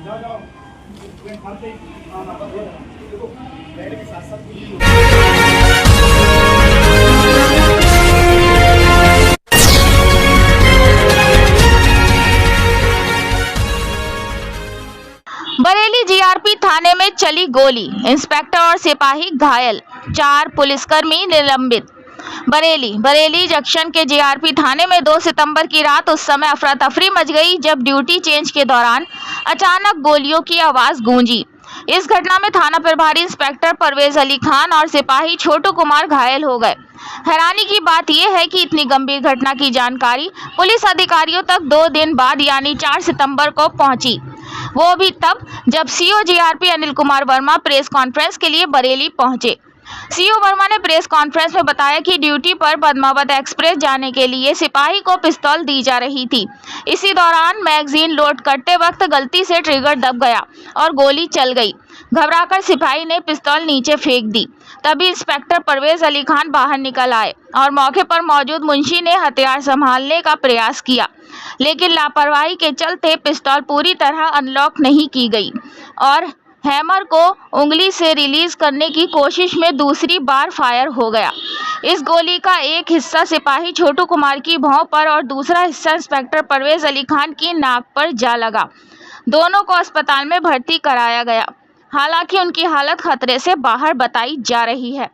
Bareilly GRP थाने में चली गोली, इंस्पेक्टर और सिपाही घायल, 4 पुलिसकर्मी निलंबित। बरेली जंक्शन के जीआरपी थाने में 2 सितंबर की रात उस समय अफरा तफरी मच गई जब ड्यूटी चेंज के दौरान अचानक गोलियों की आवाज गूंजी। इस घटना में थाना प्रभारी इंस्पेक्टर परवेज अली खान और सिपाही छोटू कुमार घायल हो गए। हैरानी की बात यह है कि इतनी गंभीर घटना की जानकारी पुलिस अधिकारियों तक 2 दिन बाद यानी 4 सितंबर को पहुंची, वो भी तब जब CO GRP Anil Kumar Verma press conference के लिए बरेली पहुंचे। सीओ वर्मा ने प्रेस कॉन्फ्रेंस में बताया कि ड्यूटी पर पद्मावत एक्सप्रेस जाने के लिए सिपाही को पिस्तौल दी जा रही थी। इसी दौरान मैगजीन लोड करते वक्त गलती से ट्रिगर दब गया और गोली चल गई। घबराकर सिपाही ने पिस्तौल नीचे फेंक दी। तभी इंस्पेक्टर परवेज अली खान बाहर निकल आए और मौके पर मौजूद मुंशी ने हथियार संभालने का प्रयास किया, लेकिन लापरवाही के चलते पिस्तौल पूरी तरह अनलॉक नहीं की गई और हैमर को उंगली से रिलीज करने की कोशिश में दूसरी बार फायर हो गया। इस गोली का एक हिस्सा सिपाही छोटू कुमार की भौं पर और दूसरा हिस्सा इंस्पेक्टर परवेज अली खान की नाक पर जा लगा। दोनों को अस्पताल में भर्ती कराया गया, हालांकि उनकी हालत खतरे से बाहर बताई जा रही है।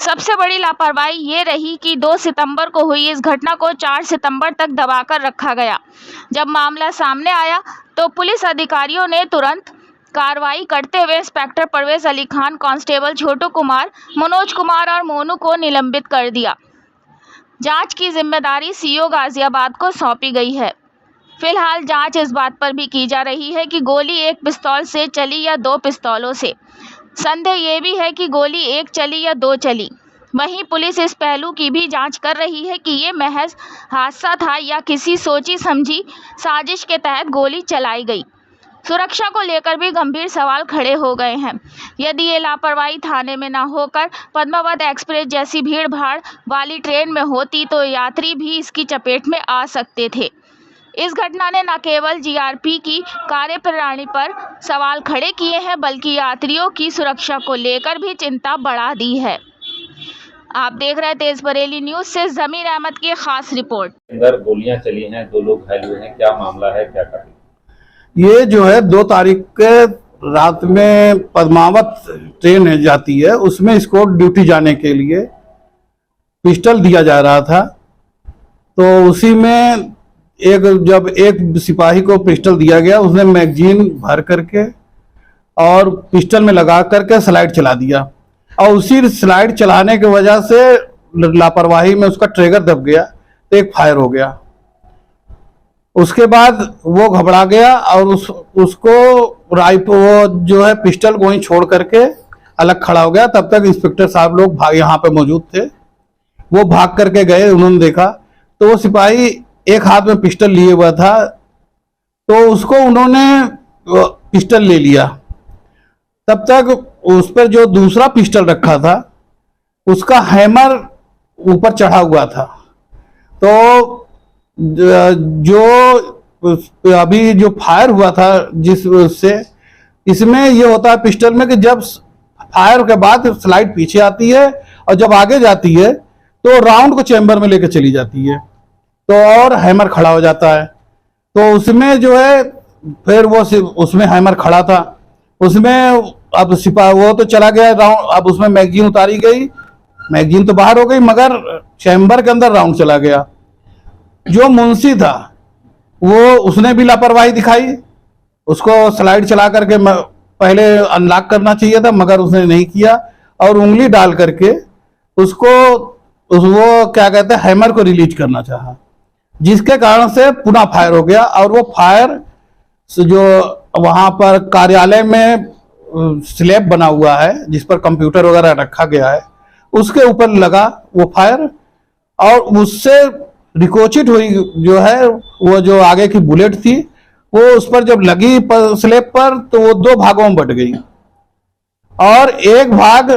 सबसे बड़ी लापरवाही ये रही कि 2 सितंबर को हुई इस घटना को 4 सितंबर तक दबाकर रखा गया। जब मामला सामने आया तो पुलिस अधिकारियों ने तुरंत कार्रवाई करते हुए इंस्पेक्टर परवेज अली खान, कांस्टेबल छोटू कुमार, मनोज कुमार और मोनू को निलंबित कर दिया। जांच की जिम्मेदारी सीओ गाजियाबाद को सौंपी गई है। फिलहाल जांच इस बात पर भी की जा रही है कि गोली एक पिस्तौल से चली या 2 पिस्तौलों से। संदेह ये भी है कि गोली 1 चली या 2 चली। वहीं पुलिस इस पहलू की भी जांच कर रही है कि ये महज हादसा था या किसी सोची समझी साजिश के तहत गोली चलाई गई। सुरक्षा को लेकर भी गंभीर सवाल खड़े हो गए हैं। यदि ये लापरवाही थाने में न होकर पद्मावत एक्सप्रेस जैसी भीड़-भाड़ वाली ट्रेन में होती तो यात्री भी इसकी चपेट में आ सकते थे। इस घटना ने न केवल जीआरपी की कार्यप्रणाली पर सवाल खड़े किए हैं, बल्कि यात्रियों की सुरक्षा को लेकर भी चिंता बढ़ा दी है। आप देख रहे हैं तेज बरेली न्यूज से जमीर अहमद की खास रिपोर्ट। अंदर गोलियां चली हैं, 2 लोग घायल हुए हैं, क्या मामला है, क्या कर? ये जो है 2 तारीख के रात में पद्मावत ट्रेन जाती है, उसमें इसको ड्यूटी जाने के लिए पिस्टल दिया जा रहा था। तो उसी में जब एक सिपाही को पिस्टल दिया गया, उसने मैगजीन भर करके और पिस्टल में लगा करके स्लाइड चला दिया और उसी स्लाइड चलाने की वजह से लापरवाही में उसका ट्रिगर दब गया तो एक फायर हो गया। उसके बाद वो घबरा गया और उसको वो जो है पिस्टल को वहीं छोड़ करके अलग खड़ा हो गया। तब तक इंस्पेक्टर साहब लोग यहाँ पे मौजूद थे, वो भाग करके गए। उन्होंने देखा तो वो सिपाही एक हाथ में पिस्टल लिए हुआ था, तो उसको उन्होंने पिस्टल ले लिया। तब तक उस पर जो दूसरा पिस्टल रखा था उसका हैमर ऊपर चढ़ा हुआ था। तो जो अभी जो फायर हुआ था जिससे, इसमें ये होता है पिस्टल में कि जब फायर के बाद स्लाइड पीछे आती है और जब आगे जाती है तो राउंड को चैम्बर में लेकर चली जाती है, तो और हैमर खड़ा हो जाता है। तो उसमें जो है फिर वो उसमें हैमर खड़ा था, उसमें अब वो तो चला गया राउंड, अब उसमें मैगजीन उतारी गई, मैगजीन तो बाहर हो गई मगर चैम्बर के अंदर राउंड चला गया। जो मुंशी था वो उसने भी लापरवाही दिखाई, उसको स्लाइड चला करके पहले अनलॉक करना चाहिए था मगर उसने नहीं किया और उंगली डाल करके उसको वो क्या कहते हैं हैमर को रिलीज करना चाहा, जिसके कारण से पुनः फायर हो गया। और वो फायर जो वहां पर कार्यालय में स्लैब बना हुआ है जिस पर कंप्यूटर वगैरह रखा गया है, उसके ऊपर लगा वो फायर और उससे रिकोचिट हुई जो है वो जो आगे की बुलेट थी वो उस पर जब लगी स्लैब पर तो वो 2 भागों में बट गई और एक भाग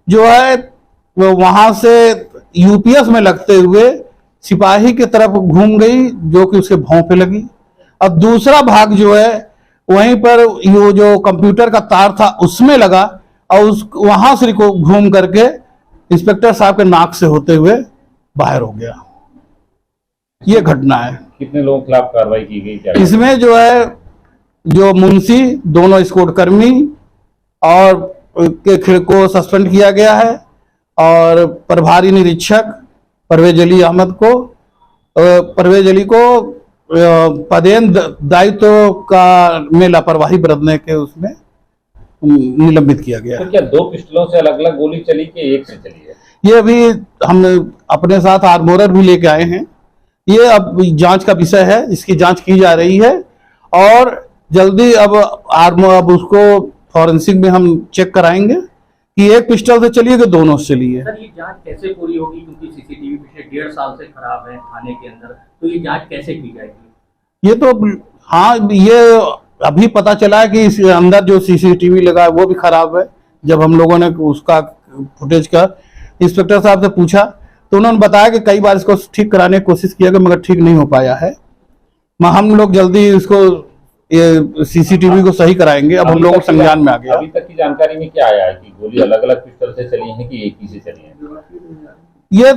जो है वो वहां से यूपीएस में लगते हुए सिपाही की तरफ घूम गई जो कि उसके भौं पे लगी और दूसरा भाग जो है वहीं पर ये जो कंप्यूटर का तार था उसमें लगा और उस वहां से को घूम करके इंस्पेक्टर साहब के नाक से होते हुए बाहर हो गया। ये घटना है। कितने लोगों के खिलाफ कार्रवाई की गई? क्या इसमें जो है जो मुंशी, दोनों स्क्वाड कर्मी और के को सस्पेंड किया गया है और प्रभारी निरीक्षक परवेज अली अहमद को परवेज अली को पदेन दायित्व का में लापरवाही बरतने के उसमें निलंबित किया गया है। तो क्या 2 पिस्टलों से अलग अलग गोली चली कि एक से चली है? ये अभी हम अपने साथ आर्मोरर भी लेके आए हैं। ये अब जांच का विषय है, इसकी जांच की जा रही है और जल्दी अब उसको फॉरेंसिक में हम चेक कराएंगे कि एक पिस्टल से चली है कि दोनों से चली है। सर ये जांच कैसे पूरी होगी, क्योंकि सीसीटीवी पिछले 1.5 साल से खराब है थाने के अंदर, तो ये जांच कैसे की जाएगी? ये तो हाँ, ये अभी पता चला है कि इस अंदर जो सीसीटीवी लगा है वो भी खराब है। जब हम लोगों ने उसका फुटेज का इंस्पेक्टर साहब से पूछा तो उन्होंने बताया कि कई बार इसको ठीक कराने की कोशिश किया गया मगर ठीक नहीं हो पाया है। हम लोग जल्दी इसको ये सीसीटीवी को सही कराएंगे। अब हम लोगों को संज्ञान में आ गया। अभी तक की जानकारी में क्या आया है कि गोली अलग अलग पिस्टल से चली है कि एक ही से चली है? ये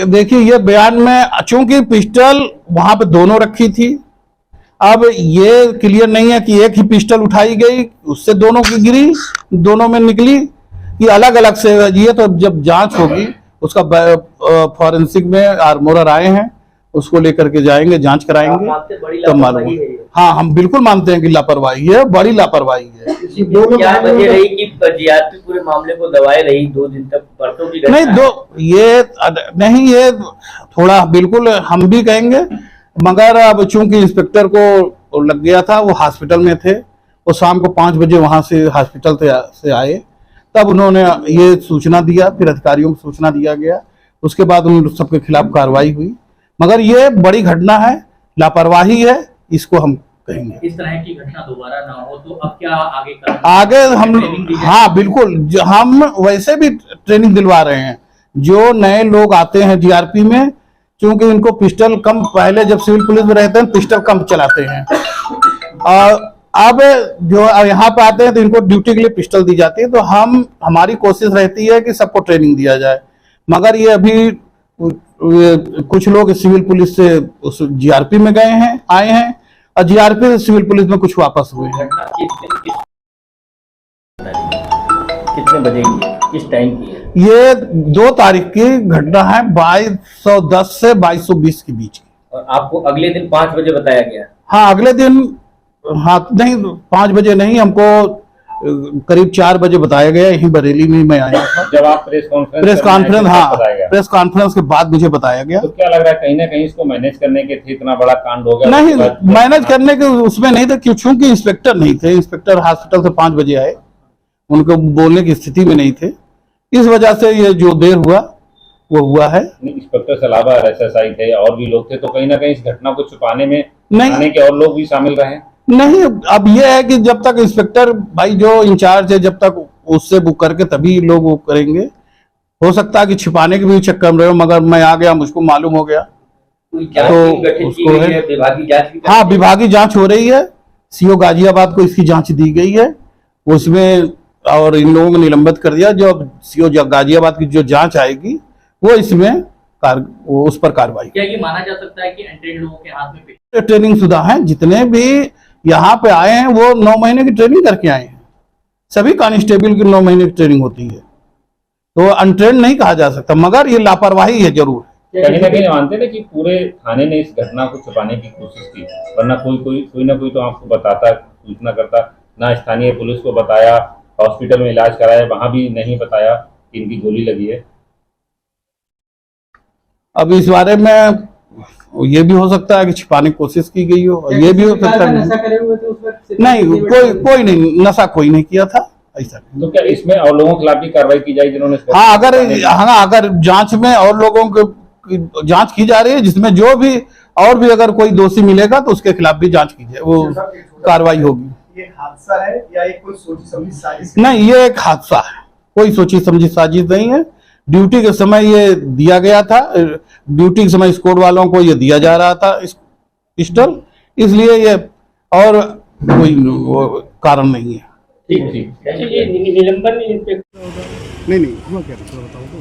देखिए, ये बयान में चूंकि पिस्टल वहां पे दोनों रखी थी, अब ये क्लियर नहीं है कि एक ही पिस्टल उठाई गई उससे दोनों की गिरी, दोनों में निकली कि अलग अलग से। ये तो जब जांच होगी उसका फॉरेंसिक में आर्मोरर आए हैं, उसको लेकर के जाएंगे, जांच कराएंगे तब मालूम। हाँ, हम बिल्कुल मानते हैं कि लापरवाही है, बड़ी लापरवाही है। क्या वजह रही कि जीआरपी पूरे मामले को दबाए रही 2 दिन तक? बरसों की नहीं, ये थोड़ा बिल्कुल हम भी कहेंगे, मगर अब चूंकि इंस्पेक्टर को लग गया था, वो हॉस्पिटल में थे, वो शाम को 5 बजे वहां से हॉस्पिटल से आए, तब उन्होंने ये सूचना दिया, फिर अधिकारियों को सूचना दिया गया, उसके बाद उन सबके खिलाफ कार्रवाई हुई। मगर ये बड़ी घटना है, लापरवाही है, इसको हम कहेंगे। इस तरह की घटना दोबारा ना हो तो अब क्या आगे करेंगे? आगे हम, हाँ बिल्कुल, हम वैसे भी ट्रेनिंग दिलवा रहे हैं। जो नए लोग आते हैं जीआरपी में, क्योंकि इनको पिस्टल कम, पहले जब सिविल पुलिस में रहते हैं पिस्टल कम चलाते हैं, और अब जो यहाँ पे आते हैं तो इनको ड्यूटी के लिए पिस्टल दी जाती है। तो हमारी कोशिश रहती है कि सबको ट्रेनिंग दिया जाए। मगर ये अभी कुछ लोग सिविल पुलिस से उस जीआरपी में गए हैं, आए हैं, और जीआरपी से सिविल पुलिस में कुछ वापस हुए हैं। कितने बजे की, किस टाइम की है? ये 2 तारीख की घटना है, 2210 से 2220 के बीच की। और आपको अगले दिन 5 बजे बताया गया? हाँ, अगले दिन, हाँ नहीं 5 बजे नहीं, हमको करीब 4 बजे बताया गया। यहीं बरेली में मैं आया था। जब आप प्रेस कॉन्फ्रेंस, हाँ, प्रेस कॉन्फ्रेंस के बाद मुझे बताया गया। तो क्या लग रहा है कहीं ना कहीं इसको मैनेज करने के थे, इतना बड़ा कांड हो गया? नहीं, मैनेज करने के उसमें नहीं था, क्योंकि इंस्पेक्टर नहीं थे। इंस्पेक्टर हॉस्पिटल से 5 बजे आए, उनको बोलने की स्थिति में नहीं थे, इस वजह से ये जो देर हुआ वो हुआ है। इंस्पेक्टर से अलावा एसएसआई थे और भी लोग थे, तो कहीं ना कहीं इस घटना को छुपाने में नहीं, थाने के और लोग भी शामिल रहे? नहीं, अब ये है कि जब तक इंस्पेक्टर भाई जो इंचार्ज है, जब तक उससे बुक करके तभी लोग वो करेंगे। हो सकता है कि छिपाने के भी चक्कर में रहे, मगर मैं आ गया, मुझको मालूम हो गया तो उसको है। विभागीय जांच? हाँ, विभागीय जांच हो रही है। सीओ गाजियाबाद को इसकी जांच दी गई है उसमें, और इन लोगों को निलंबित कर दिया। जो अब सीओ गाजियाबाद की जो जांच आएगी वो इसमें उस पर कार्रवाई। क्या ये माना जा सकता है कि अनट्रेन्ड लोगों के हाथ में ट्रेनिंग शुदा हैं? जितने भी यहाँ पे आए हैं वो 9 महीने की ट्रेनिंग करके आए हैं। सभी कांस्टेबल की 9 महीने की ट्रेनिंग होती है, तो अनट्रेंड नहीं कहा जा सकता, मगर ये लापरवाही है जरूर। कहीं ना कहीं मानते ना कि पूरे थाने ने इस घटना को छुपाने की कोशिश की, वरना कोई ना कोई तो आपको बताता, सूचना करता। ना स्थानीय पुलिस को बताया, हॉस्पिटल में इलाज कराया, वहां भी नहीं बताया कि इनकी गोली लगी है। अब इस बारे में ये भी हो सकता है कि छिपाने की कोशिश की गई हो, ये भी हो सकता है। नशा करे हुए थे उस वक्त? नहीं, कोई नहीं, नशा कोई नहीं किया था, ऐसा। तो क्या इसमें और लोगों के खिलाफ भी कार्रवाई की जाए जिन्होंने? हाँ, अगर जांच में और लोगों की जांच की जा रही है, जिसमें जो भी और भी अगर कोई दोषी मिलेगा तो उसके खिलाफ भी जांच की जाए, वो कार्रवाई होगी। ये हादसा है या एक कोई सोची समझी साजिश? नहीं, ये एक हादसा है, कोई सोची समझी साजिश नहीं है। ड्यूटी के समय ये दिया गया था, ड्यूटी के समय स्क्वाड वालों को ये दिया जा रहा था पिस्टल, इसलिए ये, और कोई वो कारण नहीं है। ठीक ठीक अच्छा, ये निलंबन नहीं नहीं हुआ क्या था थोड़ा बताओ तो।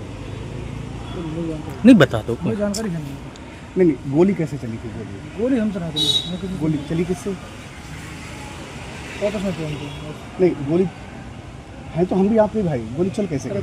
नहीं बता दो। मुझे जानकारी है नहीं। नहीं गोली कैसे चली थी गोली गोली हम चलाते नहीं, मैं किसी गोली चली किससे? आपस में फोन किया। नहीं गोली है तो हम भी आप भी भाई गोली चल कैसे गई?